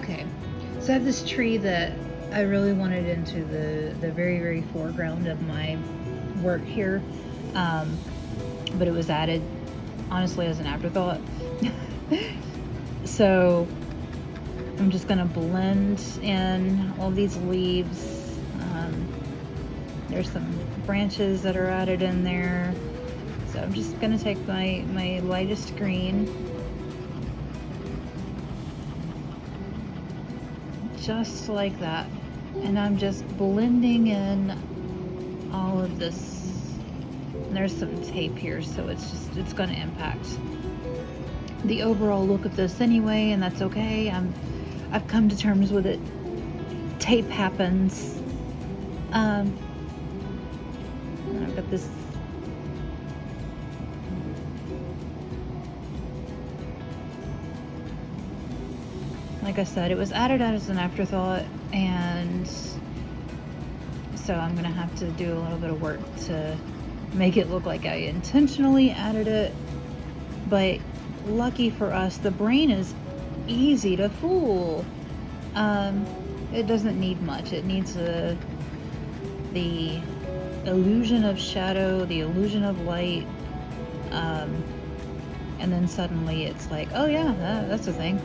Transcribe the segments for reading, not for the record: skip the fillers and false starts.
Okay, so I have this tree that I really wanted into the very, very foreground of my work here, um, but it was added, honestly, as an afterthought. So I'm just gonna blend in all these leaves. There's some branches that are added in there. So I'm just gonna take my lightest green, just like that, and I'm just blending in all of this. And there's some tape here, so it's going to impact the overall look of this anyway, and that's okay. I've come to terms with it. Tape happens. And I've got this like I said, it was added as an afterthought, and so I'm gonna have to do a little bit of work to make it look like I intentionally added it. But lucky for us, the brain is easy to fool. It doesn't need much. It needs the illusion of shadow, the illusion of light, and then suddenly it's like, oh yeah, that's a thing.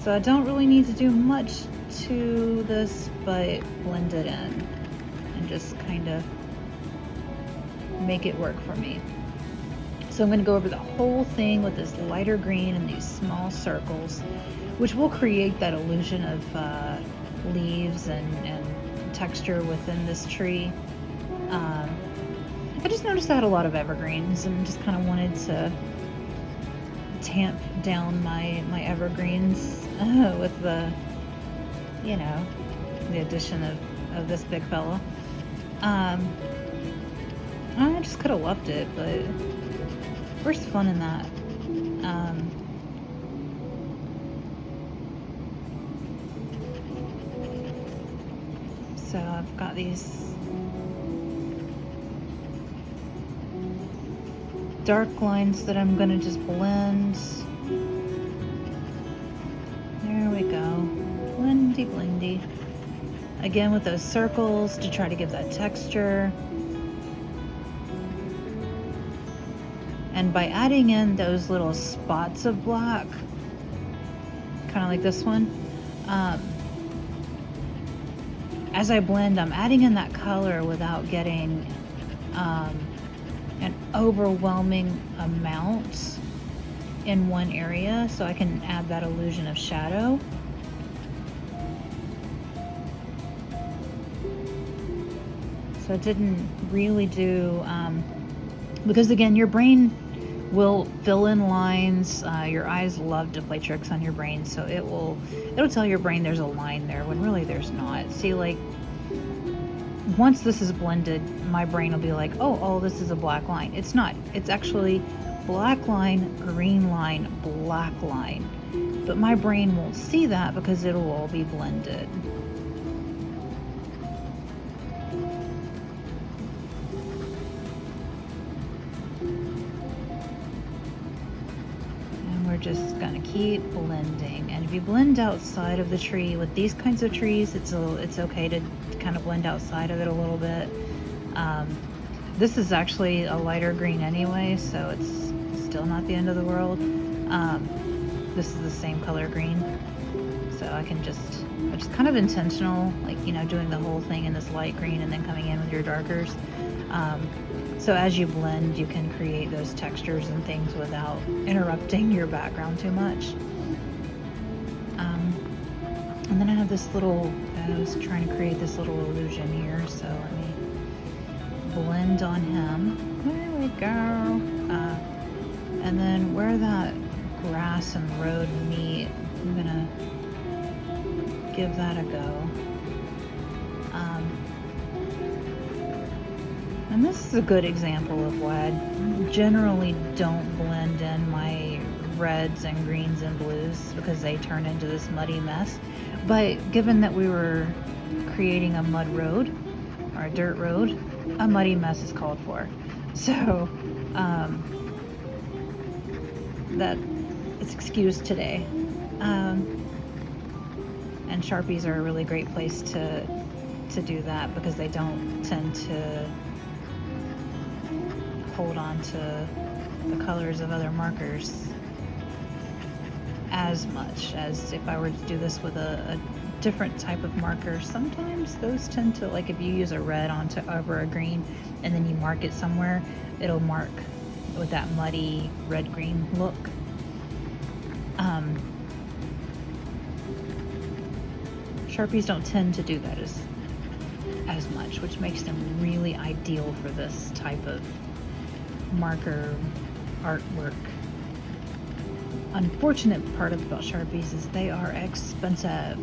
So I don't really need to do much to this, but blend it in and just kind of make it work for me. So I'm going to go over the whole thing with this lighter green and these small circles, which will create that illusion of leaves and texture within this tree. I just noticed I had a lot of evergreens and just kind of wanted to tamp down my evergreens with the addition of this big fella. I just could have left it, but where's the fun in that? So I've got these dark lines that I'm gonna just blend. There we go. Blendy, blendy. Again with those circles to try to give that texture. And by adding in those little spots of black, kind of like this one, as I blend, I'm adding in that color without getting an overwhelming amount in one area, so I can add that illusion of shadow. So it didn't really do, because again, your brain will fill in lines. Your eyes love to play tricks on your brain, so it'll tell your brain there's a line there when really there's not. See, like, once this is blended, my brain will be like, oh, this is a black line. It's not. It's actually black line, green line, black line. But my brain won't see that because it'll all be blended. And we're just gonna keep blending. And if you blend outside of the tree with these kinds of trees, it's okay to kind of blend outside of it a little bit. This is actually a lighter green anyway, so it's still not the end of the world. This is the same color green, so I'm just kind of intentional, like, doing the whole thing in this light green and then coming in with your darkers. So as you blend, you can create those textures and things without interrupting your background too much. And then I have this I was trying to create this little illusion here, so let me blend on him. There we go. And then where that grass and road meet, I'm gonna give that a go. And this is a good example of why I generally don't blend in my reds and greens and blues, because they turn into this muddy mess. But given that we were creating a mud road or a dirt road, a muddy mess is called for. So that it's excused today. And Sharpies are a really great place to do that because they don't tend to hold on to the colors of other markers as much as if I were to do this with a different type of marker. Sometimes those tend to, like if you use a red over a green and then you mark it somewhere, it'll mark with that muddy red-green look. Sharpies don't tend to do that as much, which makes them really ideal for this type of marker artwork. Unfortunate part about Sharpies is they are expensive.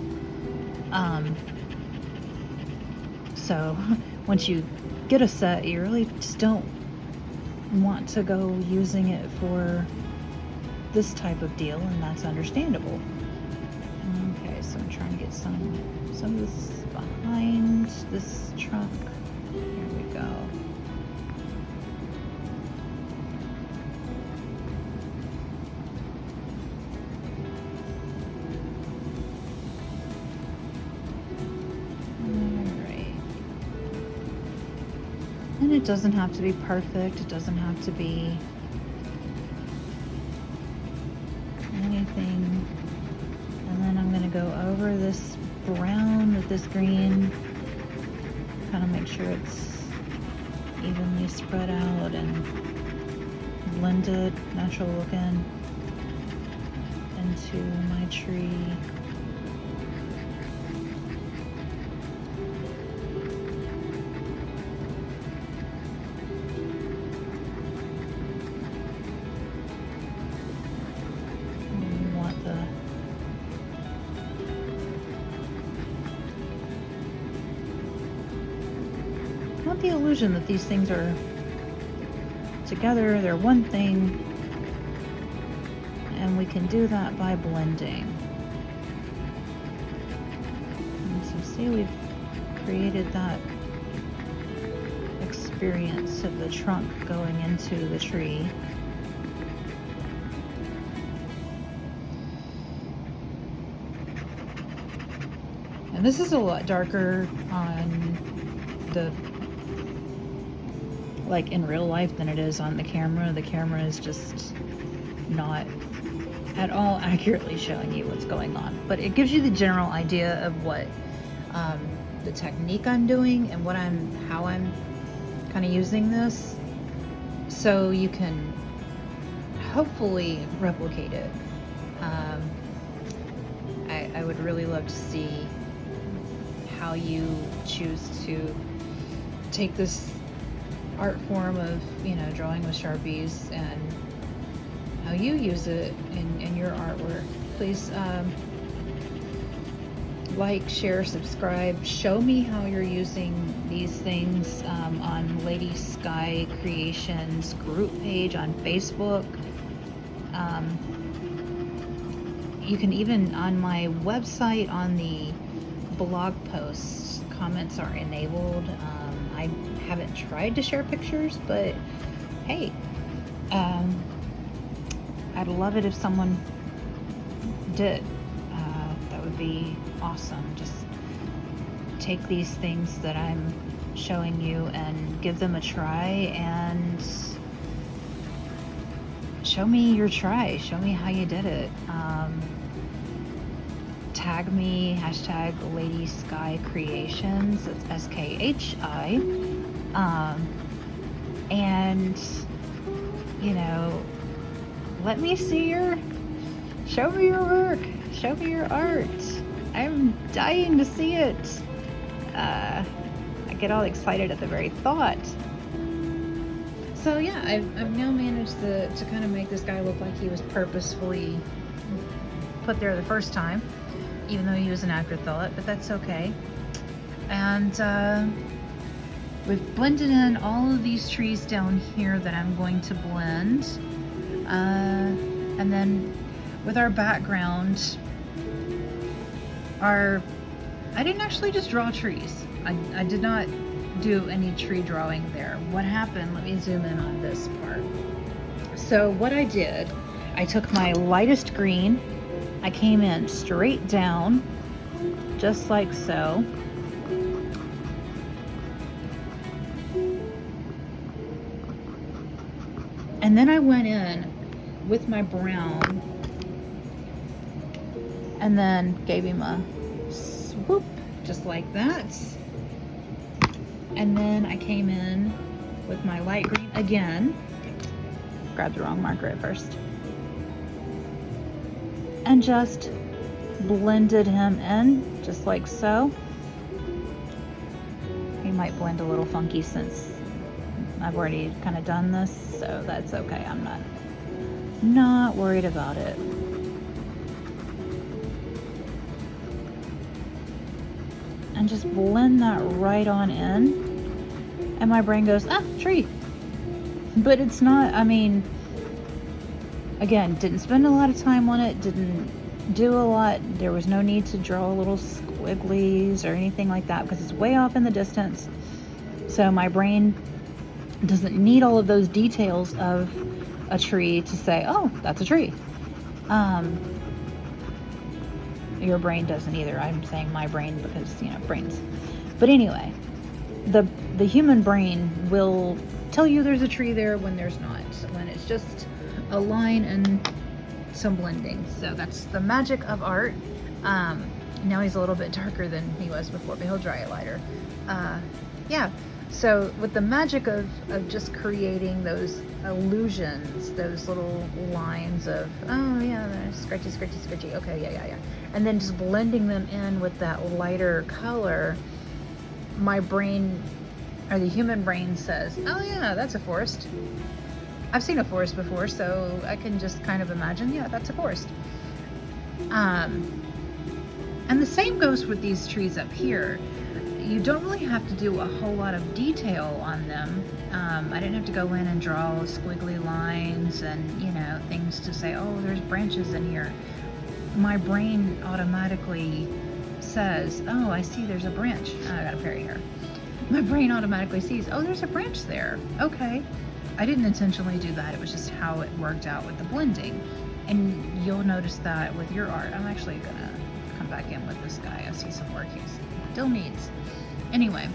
So once you get a set, you really just don't want to go using it for this type of deal, and that's understandable. Okay, so I'm trying to get some of this behind this trunk. Here we go. And it doesn't have to be perfect. It doesn't have to be anything. And then I'm going to go over this brown with this green. Kind of make sure it's evenly spread out and blended, natural looking into my tree. The illusion that these things are together, they're one thing, and we can do that by blending. And so see, we've created that experience of the trunk going into the tree. And this is a lot darker on the like in real life than it is on the camera. The camera is just not at all accurately showing you what's going on, but it gives you the general idea of what the technique I'm doing and how I'm kind of using this, so you can hopefully replicate it. I would really love to see how you choose to take this art form of, drawing with Sharpies and how you use it in your artwork. Please like, share, subscribe. Show me how you're using these things on Lady Skhi Creations group page on Facebook. You can even, on my website, on the blog posts, comments are enabled. I haven't tried to share pictures, but hey, I'd love it if someone did. That would be awesome. Just take these things that I'm showing you and give them a try, and show me your try. Show me how you did it. Tag me, hashtag Lady Skhi Creations. It's SKHI. And let me see show me your work, show me your art. I'm dying to see it. I get all excited at the very thought. So yeah, I've now managed to kind of make this guy look like he was purposefully put there the first time, even though he was an afterthought, but that's okay. And we've blended in all of these trees down here that I'm going to blend. And then with our background, I didn't actually just draw trees. I did not do any tree drawing there. What happened, let me zoom in on this part. So what I did, I took my lightest green I came in straight down, just like so. And then I went in with my brown and then gave him a swoop, just like that. And then I came in with my light green again. Grabbed the wrong marker at first. And just blended him in, just like so. He might blend a little funky since I've already kind of done this, so that's okay. I'm not worried about it. And just blend that right on in. And my brain goes, ah, tree. But it's not, I mean, again, didn't spend a lot of time on it, didn't do a lot. There was no need to draw little squigglies or anything like that because it's way off in the distance. So my brain doesn't need all of those details of a tree to say, oh, that's a tree. Your brain doesn't either. I'm saying my brain because, you know, brains. But anyway, the human brain will tell you there's a tree there when there's not, when it's just a line and some blending. So that's the magic of art. Now he's a little bit darker than he was before, but he'll dry it lighter. Yeah, so with the magic of just creating those illusions, those little lines of, oh yeah, scratchy, scratchy, scratchy, okay, yeah. And then just blending them in with that lighter color, my brain, or the human brain says, oh yeah, that's a forest. I've seen a forest before, so I can just kind of imagine, yeah, that's a forest. And the same goes with these trees up here. You don't really have to do a whole lot of detail on them. I didn't have to go in and draw squiggly lines and, you know, things to say, oh, there's branches in here. My brain automatically says, oh, I see there's a branch. Oh, I got a fairy hair. My brain automatically sees, oh, there's a branch there. Okay. I didn't intentionally do that. It was just how it worked out with the blending. And you'll notice that with your art. I'm actually gonna come back in with this guy. I see some work he still needs. Anyway,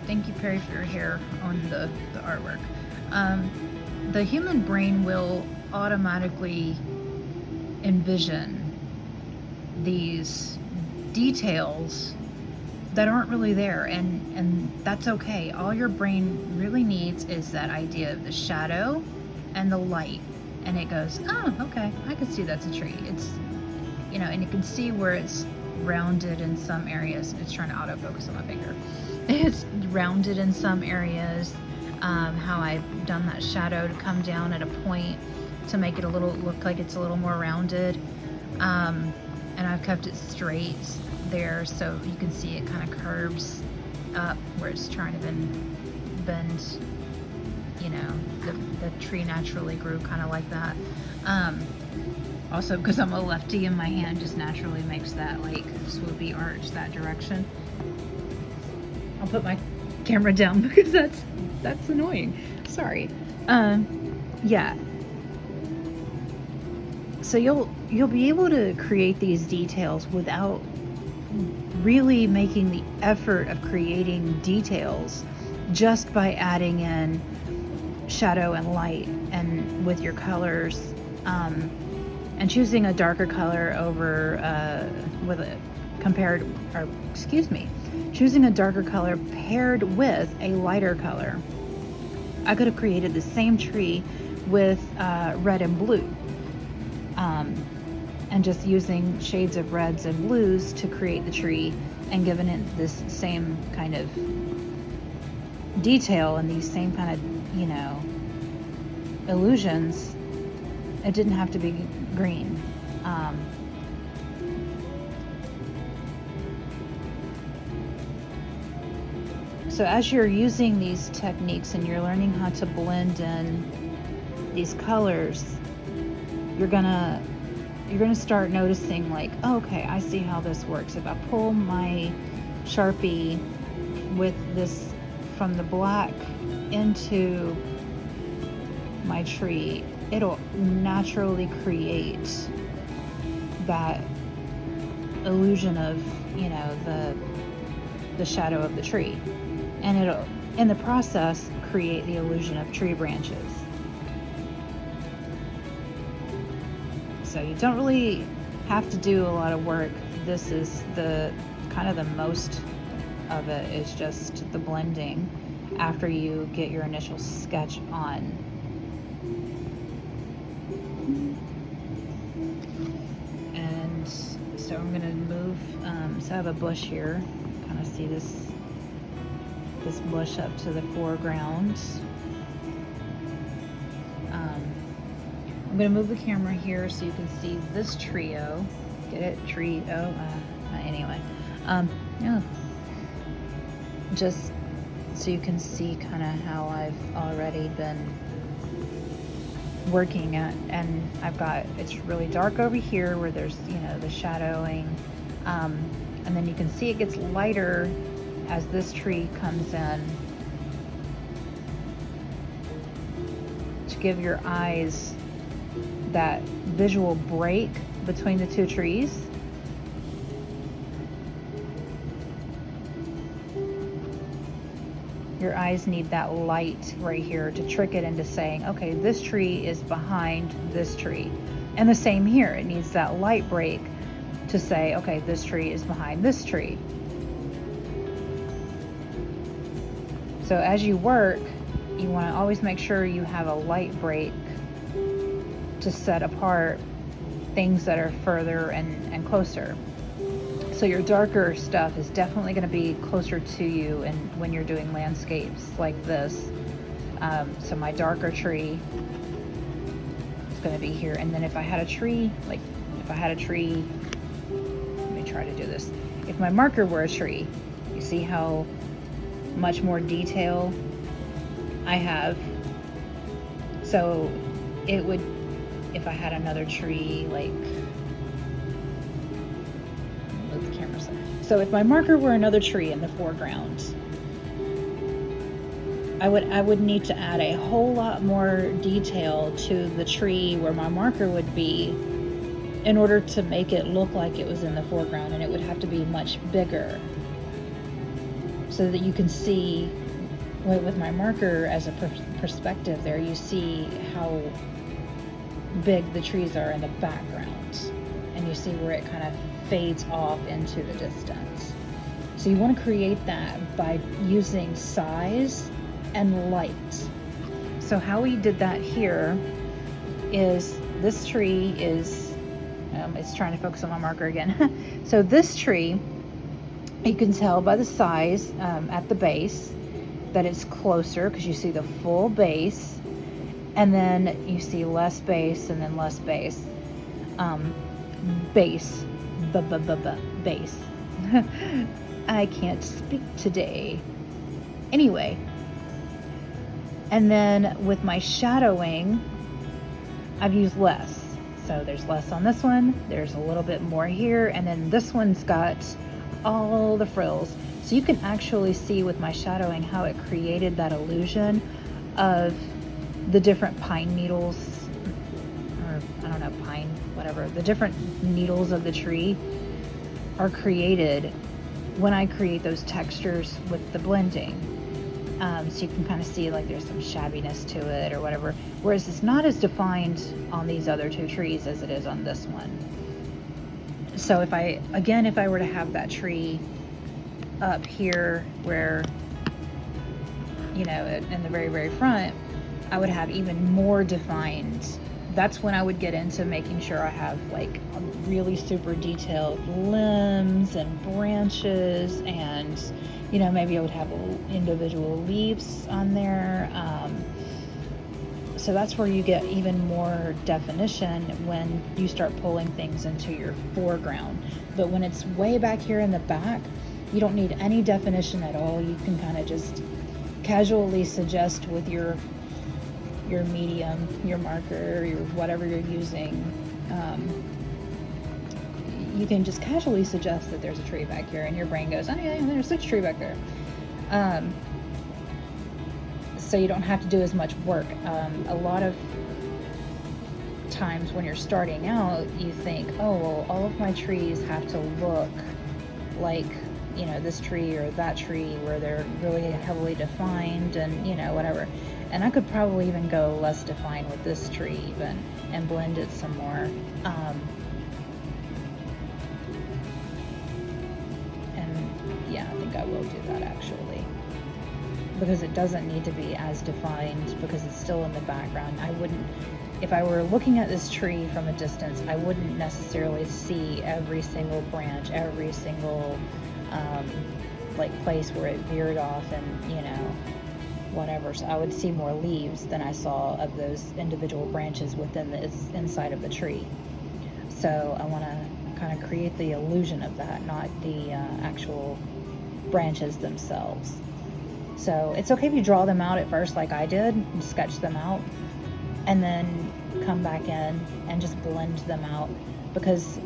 thank you, Perry, for your hair on the artwork. The human brain will automatically envision these details that aren't really there, and that's okay. All your brain really needs is that idea of the shadow and the light, and it goes, oh, okay, I can see that's a tree. It's, you know, and you can see where it's rounded in some areas. It's trying to autofocus on my finger. It's rounded in some areas. How I've done that shadow to come down at a point to make it look like it's a little more rounded, and I've kept it straight there so you can see it kind of curves up where it's trying to bend, you know, the tree naturally grew kind of like that. Also, because I'm a lefty and my hand just naturally makes that like swoopy arch that direction. I'll put my camera down because that's annoying. Sorry. Yeah. So you'll be able to create these details without really making the effort of creating details, just by adding in shadow and light and with your colors, and choosing a darker color over choosing a darker color paired with a lighter color. I could have created the same tree with red and blue, and just using shades of reds and blues to create the tree and given it this same kind of detail and these same kind of, you know, illusions. It didn't have to be green. So as you're using these techniques and you're learning how to blend in these colors, you're gonna start noticing like, oh, okay, I see how this works. If I pull my Sharpie with this from the black into my tree, it'll naturally create that illusion of, you know, the shadow of the tree. And it'll, in the process, create the illusion of tree branches. So you don't really have to do a lot of work. This is the kind of the most of it is just the blending after you get your initial sketch on. And so I'm going to move, so I have a bush here, kind of see this bush up to the foreground. I'm going to move the camera here so you can see this trio. Get it? Trio. Anyway. Yeah. Just so you can see kind of how I've already been working at, and I've got, it's really dark over here where there's, you know, the shadowing. And then you can see it gets lighter as this tree comes in to give your eyes that visual break between the two trees. Your eyes need that light right here to trick it into saying, okay, this tree is behind this tree. And the same here, it needs that light break to say, okay, this tree is behind this tree. So as you work, you want to always make sure you have a light break to set apart things that are further and closer. So your darker stuff is definitely going to be closer to you, and when you're doing landscapes like this. So my darker tree is going to be here. And then if I had a tree, let me try to do this. If my marker were a tree, you see how much more detail I have. So it would, if I had another tree, like, move the camera so. So if my marker were another tree in the foreground, I would need to add a whole lot more detail to the tree where my marker would be in order to make it look like it was in the foreground, and it would have to be much bigger so that you can see with my marker as a perspective there, you see how big the trees are in the background, and you see where it kind of fades off into the distance. So you want to create that by using size and light. So how we did that here is this tree is, it's trying to focus on my marker again. So this tree, you can tell by the size at the base that it's closer because you see the full base, and then you see less base and then less base. Base. Base. I can't speak today. Anyway. And then with my shadowing, I've used less. So there's less on this one, there's a little bit more here, and then this one's got all the frills. So you can actually see with my shadowing how it created that illusion of the different pine needles, or I don't know, pine, whatever. The different needles of the tree are created when I create those textures with the blending. So you can kind of see like there's some shabbiness to it or whatever. Whereas it's not as defined on these other two trees as it is on this one. So if I were to have that tree up here where, you know, in the very, very front, I would have even more defined. That's when I would get into making sure I have like a really super detailed limbs and branches, and, you know, maybe I would have individual leaves on there. So that's where you get even more definition when you start pulling things into your foreground. But when it's way back here in the back, you don't need any definition at all. You can kind of just casually suggest with your medium, your marker, your whatever you're using. You can just casually suggest that there's a tree back here, and your brain goes, oh yeah, there's a tree back there. so you don't have to do as much work. A lot of times when you're starting out, you think, oh, well, all of my trees have to look like, you know, this tree or that tree where they're really heavily defined and, you know, whatever. And I could probably even go less defined with this tree even and blend it some more. And yeah, I think I will do that actually, because it doesn't need to be as defined because it's still in the background. I wouldn't, if I were looking at this tree from a distance, I wouldn't necessarily see every single branch, every single like place where it veered off and, you know, whatever. So I would see more leaves than I saw of those individual branches within the inside of the tree. So I want to kind of create the illusion of that, not the actual branches themselves. So it's okay if you draw them out at first like I did and sketch them out, and then come back in and just blend them out, because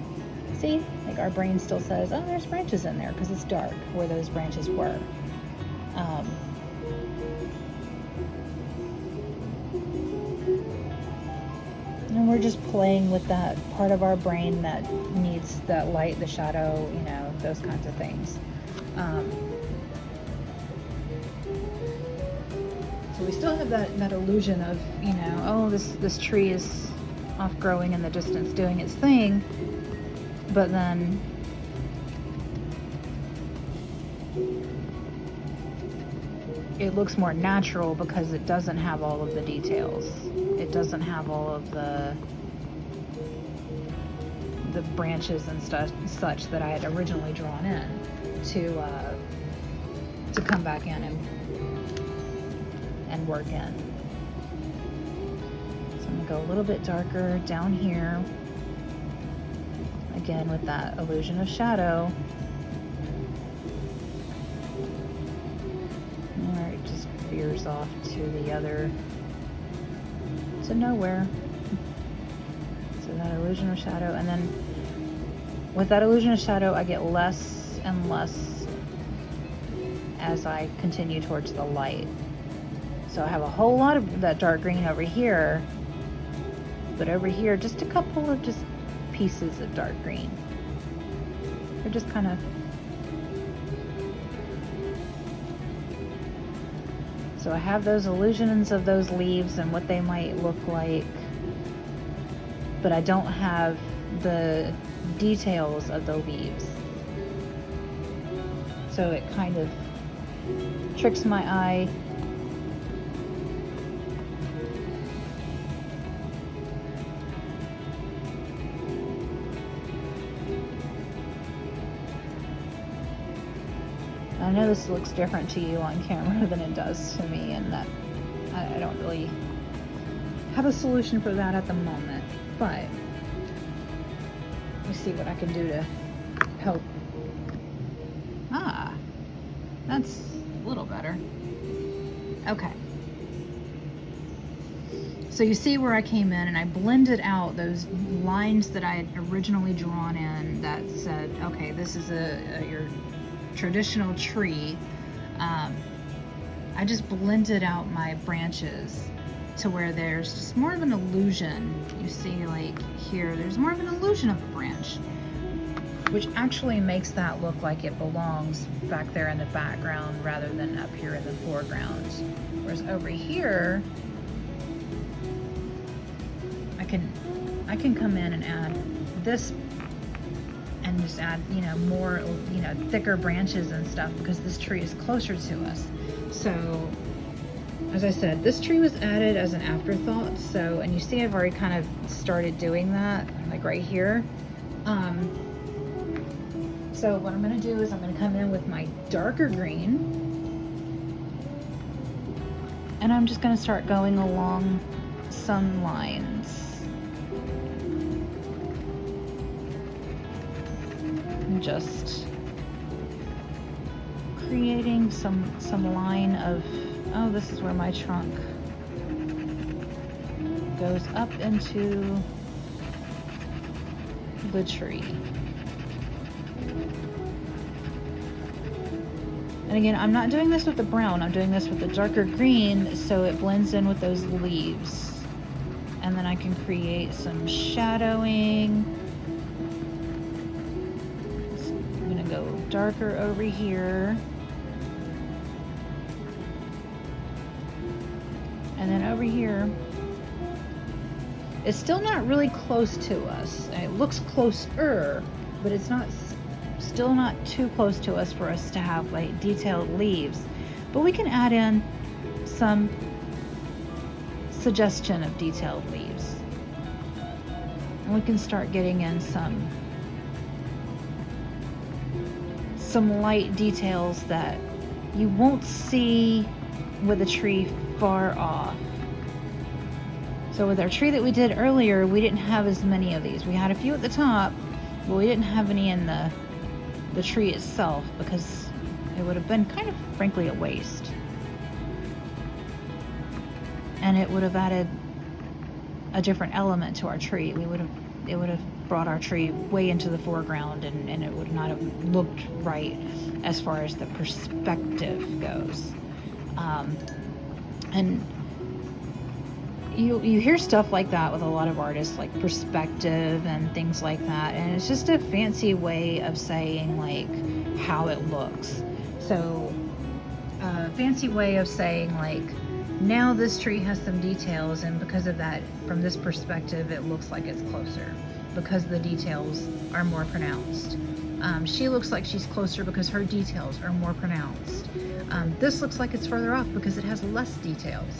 see, like our brain still says, oh, there's branches in there because it's dark where those branches were. And we're just playing with that part of our brain that needs that light, the shadow, you know, those kinds of things. So we still have that illusion of, you know, oh, this tree is off growing in the distance doing its thing, but then it looks more natural because it doesn't have all of the details. It doesn't have all of the branches and such that I had originally drawn in to come back in and work in. So I'm gonna go a little bit darker down here, again with that illusion of shadow, where it just veers off to the other, to nowhere. So that illusion of shadow, and then with that illusion of shadow I get less and less as I continue towards the light. So I have a whole lot of that dark green over here, but over here just a couple of just pieces of dark green. They're just kind of, so I have those illusions of those leaves and what they might look like, but I don't have the details of the leaves. So it kind of tricks my eye. I know this looks different to you on camera than it does to me, and that I don't really have a solution for that at the moment, but let me see what I can do to help. Ah, that's a little better. Okay. So you see where I came in and I blended out those lines that I had originally drawn in that said, okay, this is your traditional tree. I just blended out my branches to where there's just more of an illusion. You see, like here, there's more of an illusion of a branch, which actually makes that look like it belongs back there in the background rather than up here in the foreground. Whereas over here, I can come in and add this and just add, you know, more, you know, thicker branches and stuff because this tree is closer to us. So as I said, this tree was added as an afterthought. So, and you see I've already kind of started doing that, like right here. So what I'm gonna do is I'm gonna come in with my darker green and I'm just gonna start going along some lines. Just creating some line of, oh, this is where my trunk goes up into the tree. And again, I'm not doing this with the brown, I'm doing this with the darker green so it blends in with those leaves. And then I can create some shadowing. I'm gonna go darker over here. And then over here, it's still not really close to us. It looks closer, but it's not, still not too close to us for us to have like detailed leaves. But we can add in some suggestion of detailed leaves. And we can start getting in some light details that you won't see with a tree far off. So with our tree that we did earlier, we didn't have as many of these. We had a few at the top, but we didn't have any in the tree itself because it would have been kind of, frankly, a waste. And it would have added a different element to our tree. It would have brought our tree way into the foreground, and it would not have looked right as far as the perspective goes. And you hear stuff like that with a lot of artists, like perspective and things like that, and it's just a fancy way of saying like how it looks. So a fancy way of saying like, now this tree has some details, and because of that, from this perspective, it looks like it's closer because the details are more pronounced. She looks like she's closer because her details are more pronounced. This looks like it's further off because it has less details.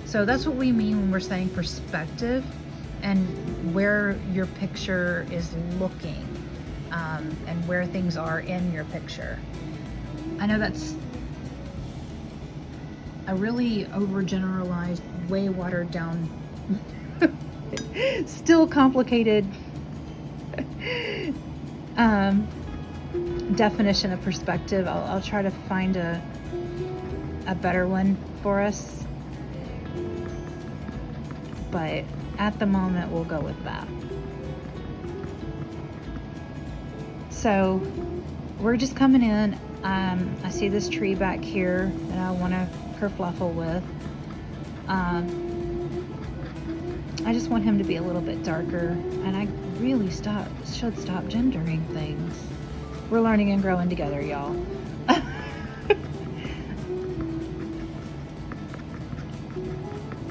So that's what we mean when we're saying perspective and where your picture is looking, and where things are in your picture. I know that's a really overgeneralized, way watered down, still complicated definition of perspective. I'll try to find a better one for us, but at the moment we'll go with that. So we're just coming in. I see this tree back here that I want to kerfluffle with. I just want him to be a little bit darker, and I really should stop gendering things. We're learning and growing together, y'all.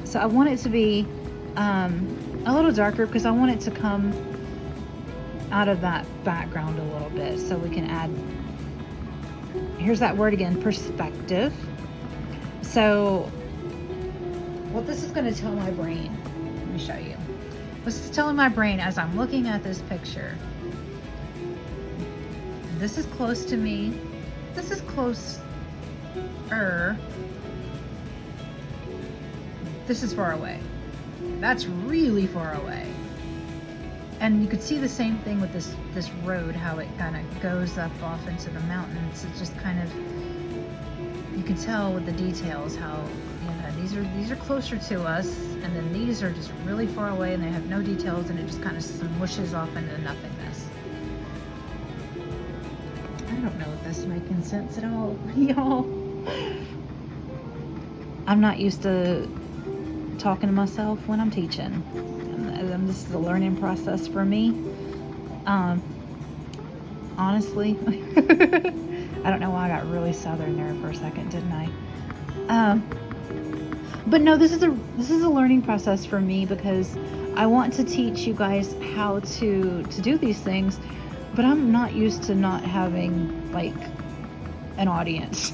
So I want it to be a little darker because I want it to come out of that background a little bit, so we can add, here's that word again, perspective. So what this is going to tell my brain, let me show you. This is telling my brain as I'm looking at this picture, this is close to me, this is closer, this is far away, that's really far away. And you could see the same thing with this road, how it kind of goes up off into the mountains. It just kind of, you can tell with the details how, you know, these are closer to us, and then these are just really far away and they have no details, and it just kind of smooshes off into nothingness. I don't know if that's making sense at all, y'all. I'm not used to talking to myself when I'm teaching. This is a learning process for me. Honestly, I don't know why I got really southern there for a second, didn't I? But no, this is a learning process for me because I want to teach you guys how to do these things, but I'm not used to not having like an audience.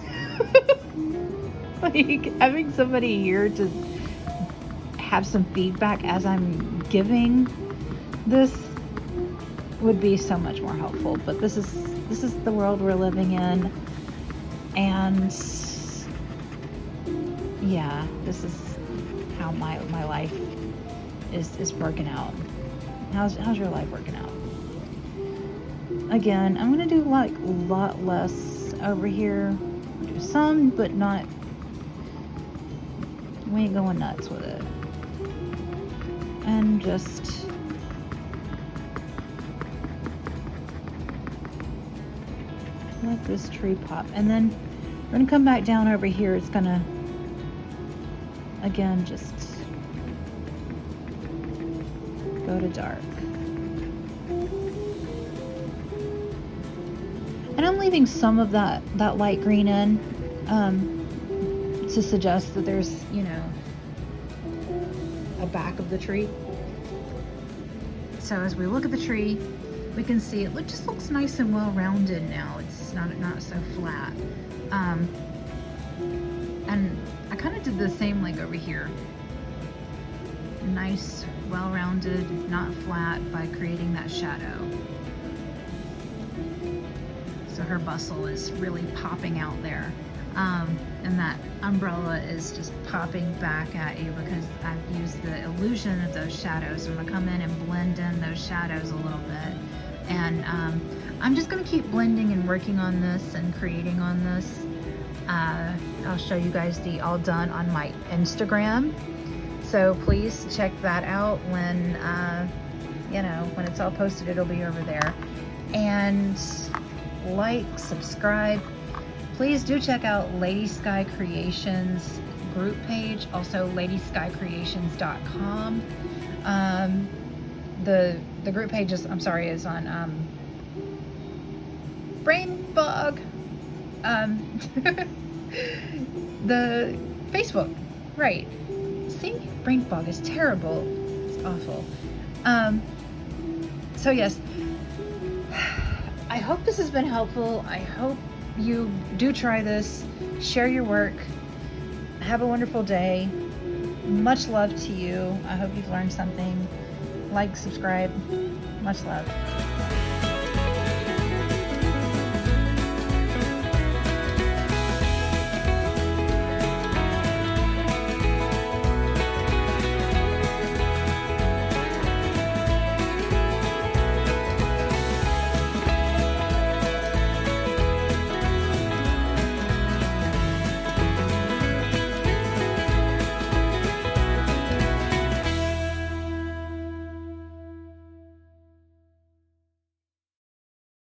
Like having somebody here to have some feedback as I'm giving this would be so much more helpful. But this is the world we're living in, and yeah, this is how my life is working out. How's your life working out? Again, I'm gonna do like a lot less over here. Do some, but not, we ain't going nuts with it. And just let this tree pop. And then We're gonna come back down over here. It's gonna, again, just go to dark. And I'm leaving some of that light green in to suggest that there's, you know, a back of the tree. So as we look at the tree, we can see it just looks nice and well rounded now. It's not so flat. And I kind of did the same like over here. Nice, well rounded, not flat, by creating that shadow. So her bustle is really popping out there. And that umbrella is just popping back at you because I've used the illusion of those shadows. I'm gonna come in and blend in those shadows a little bit. And I'm just gonna keep blending and working on this and creating on this. I'll show you guys the all done on my Instagram. So please check that out when, you know, when it's all posted, it'll be over there. And like, subscribe. Please do check out Lady Skhi Creations group page, also ladyskycreations.com. The group page is, I'm sorry, is on Brain Bug. The Facebook, right? See, brain fog is terrible. It's awful. So yes, I hope this has been helpful. I hope you do try this. Share your work. Have a wonderful day. Much love to you. I hope you've learned something. Like, subscribe. Much love.